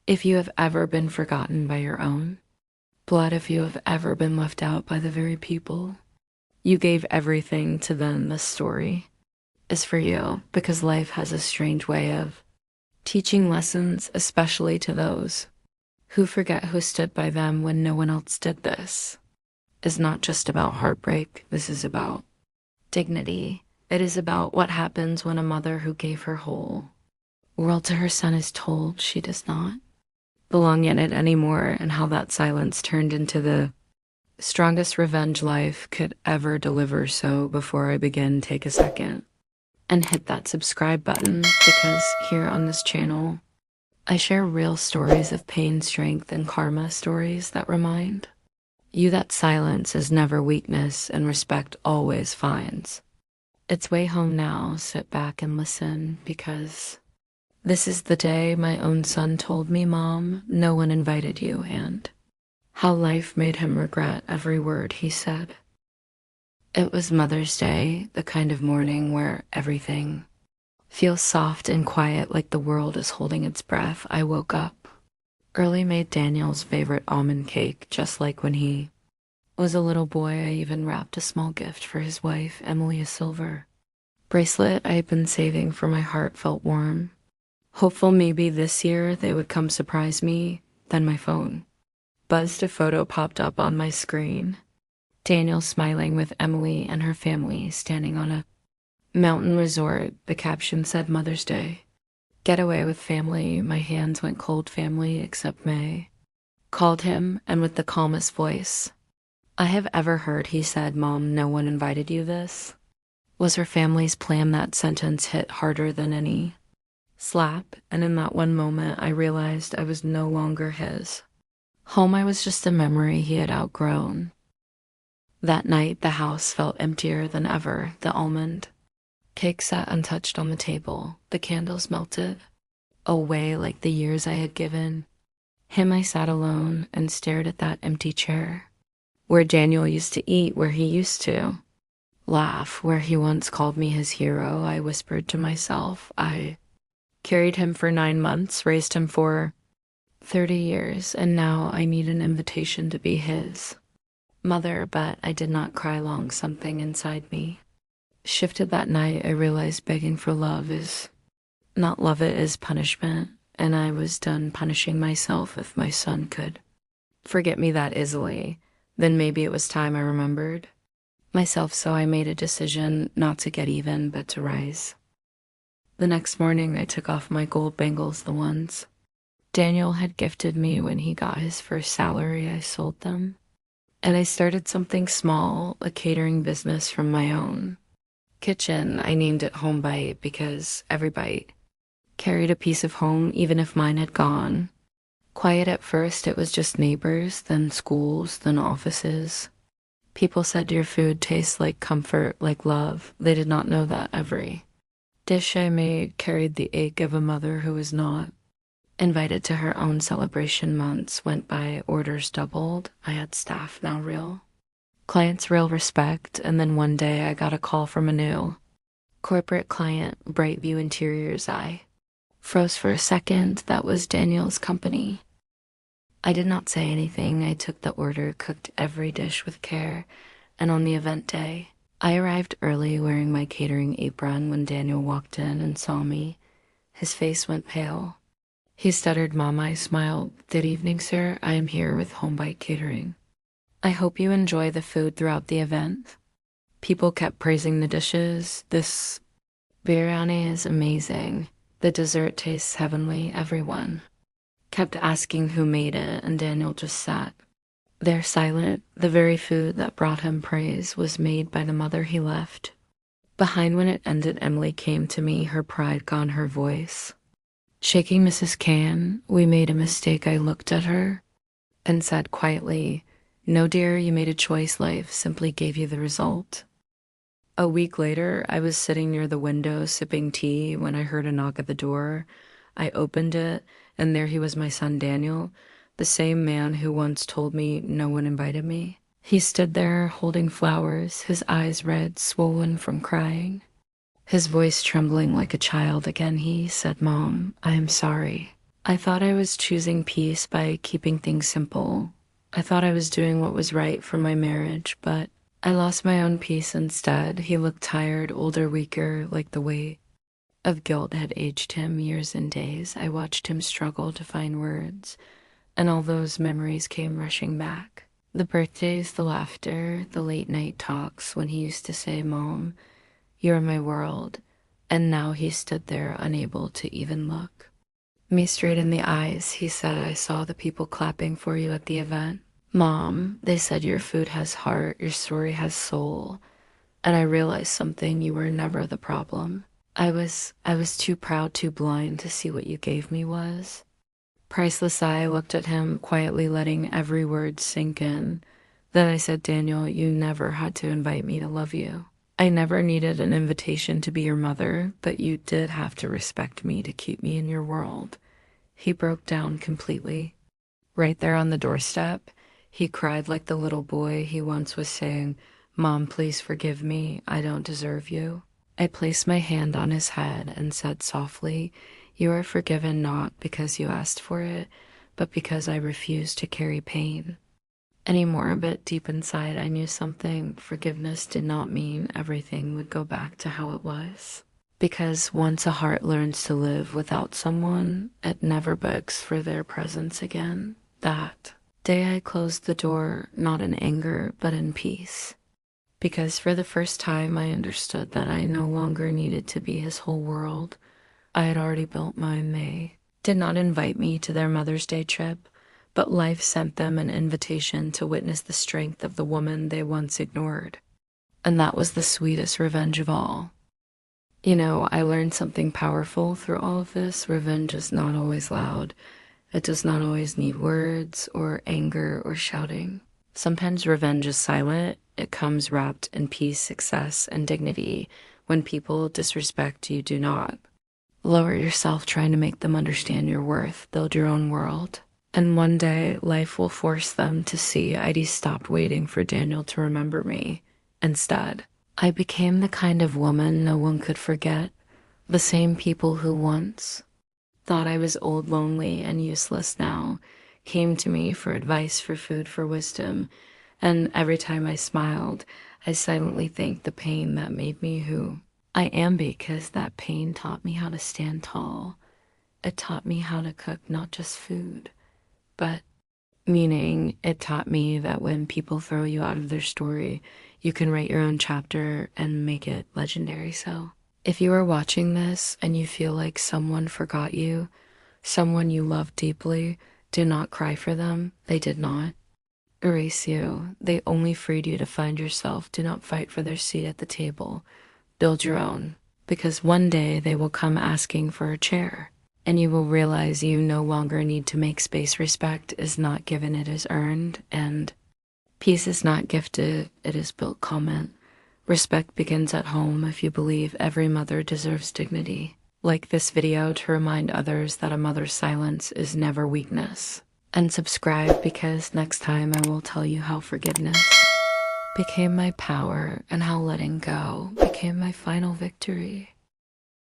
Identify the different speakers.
Speaker 1: If you have ever been forgotten by your own blood, if you have ever been left out by the very people you gave everything to, then this story is for you, because life has a strange way of teaching lessons, especially to those who forget who stood by them when no one else did. This is not just about heartbreak. This is about dignity. It is about what happens when a mother who gave her whole world to her son is told she does not belong in it anymore, and how that silence turned into the strongest revenge life could ever deliver. So before I begin, take a second and hit that subscribe button, because here on this channel, I share real stories of pain, strength, and karma, stories that remind you that silence is never weakness and respect always finds its way home. Now sit back and listen, because this is the day my own son told me, "Mom, no one invited you," and how life made him regret every word he said. It was Mother's Day, the kind of morning where everything feels soft and quiet, like the world is holding its breath. I woke up early, made Daniel's favorite almond cake, just like when he was a little boy. I even wrapped a small gift for his wife, Emily, a silver bracelet I had been saving, for my heart felt warm, hopeful maybe this year they would come surprise me. Then my phone buzzed. A photo popped up on my screen. Daniel smiling with Emily and her family standing on a mountain resort. The caption said, "Mother's Day getaway with family." My hands went cold. Family except May called him, and with the calmest voice I have ever heard, he said, "Mom, no one invited you." This was her family's plan. That sentence hit harder than any slap, and in that one moment I realized I was no longer his home. I was just a memory he had outgrown. That night the house felt emptier than ever. The almond cake sat untouched on the table. The candles melted away like the years I had given him. I sat alone and stared at that empty chair, where Daniel used to eat, where he used to laugh, where he once called me his hero. I whispered to myself, I carried him for 9 months, raised him for 30 years, and now I need an invitation to be his mother. But I did not cry long. Something inside me shifted that night. I realized begging for love is not love, it is punishment, and I was done punishing myself. If my son could forget me that easily, then maybe it was time I remembered myself. So I made a decision not to get even, but to rise. The next morning I took off my gold bangles, the ones Daniel had gifted me when he got his first salary. I sold them, and I started something small, a catering business from my own kitchen. I named it Home Bite because every bite carried a piece of home, even if mine had gone quiet at first. It was just neighbors, then schools, then offices. People said your food tastes like comfort, like love. They did not know that every dish I made carried the ache of a mother who was not invited to her own celebration. Months went by, orders doubled. I had staff now, real clients, real respect. And then one day I got a call from a new corporate client, Brightview Interiors. I froze for a second. That was Daniel's company. I did not say anything. I took the order, cooked every dish with care, and on the event day, I arrived early wearing my catering apron. When Daniel walked in and saw me, his face went pale. He stuttered, "Mom." I smiled. "Good evening, sir. I am here with Home Bite Catering. I hope you enjoy the food." Throughout the event, people kept praising the dishes. "This biryani is amazing. The dessert tastes heavenly." Everyone kept asking who made it, and Daniel just sat there silent. The very food that brought him praise was made by the mother he left behind. When it ended, Emily came to me, her pride gone, her voice shaking. "Mrs. Can, we made a mistake." I looked at her and said quietly, "No, dear, you made a choice. Life simply gave you the result." A week later, I was sitting near the window sipping tea when I heard a knock at the door. I opened it, and there he was, my son Daniel, the same man who once told me no one invited me. He stood there holding flowers, his eyes red, swollen from crying, his voice trembling like a child. Again he said, "Mom, I am sorry." I thought I was choosing peace by keeping things simple. I thought I was doing what was right for my marriage, but I lost my own peace instead. He looked tired, older, weaker, like the weight of guilt had aged him years and days. I watched him struggle to find words, and all those memories came rushing back. The birthdays, the laughter, the late night talks when he used to say, "Mom, you're my world." And now he stood there, unable to even look me straight in the eyes. He said, "I saw the people clapping for you at the event. Mom, they said your food has heart, your story has soul." And I realized something: you were never the problem. I was too proud, too blind to see what you gave me was priceless. I looked at him, quietly letting every word sink in. Then I said, "Daniel, you never had to invite me to love you. I never needed an invitation to be your mother, but you did have to respect me to keep me in your world." He broke down completely. Right there on the doorstep, he cried like the little boy he once was, saying, "Mom, please forgive me. I don't deserve you." I placed my hand on his head and said softly, "You are forgiven not because you asked for it, but because I refused to carry pain." Anymore, but deep inside, I knew something. Forgiveness did not mean everything would go back to how it was. Because once a heart learns to live without someone, it never begs for their presence again. That day I closed the door, not in anger, but in peace. Because for the first time, I understood that I no longer needed to be his whole world. I had already built mine. They did not invite me to their Mother's Day trip, but life sent them an invitation to witness the strength of the woman they once ignored. And that was the sweetest revenge of all. You know, I learned something powerful through all of this. Revenge is not always loud. It does not always need words or anger or shouting. Sometimes revenge is silent. It comes wrapped in peace, success, and dignity. When people disrespect you, do not lower yourself trying to make them understand your worth. Build your own world. And one day, life will force them to see I'd stopped waiting for Daniel to remember me. Instead, I became the kind of woman no one could forget. The same people who once thought I was old, lonely, and useless now came to me for advice, for food, for wisdom. And every time I smiled, I silently thanked the pain that made me who I am, because that pain taught me how to stand tall. It taught me how to cook not just food, but meaning. It taught me that when people throw you out of their story, you can write your own chapter and make it legendary. So if you are watching this and you feel like someone forgot you, someone you love deeply, do not cry for them. They did not erase you. They only freed you to find yourself. Do not fight for their seat at the table. Build your own, because one day they will come asking for a chair, and you will realize you no longer need to make space. Respect is not given, it is earned, and peace is not gifted, it is built. Comment. Respect begins at home. If you believe every mother deserves dignity, like this video to remind others that a mother's silence is never weakness. And subscribe, because next time I will tell you how forgiveness became my power and how letting go became my final victory.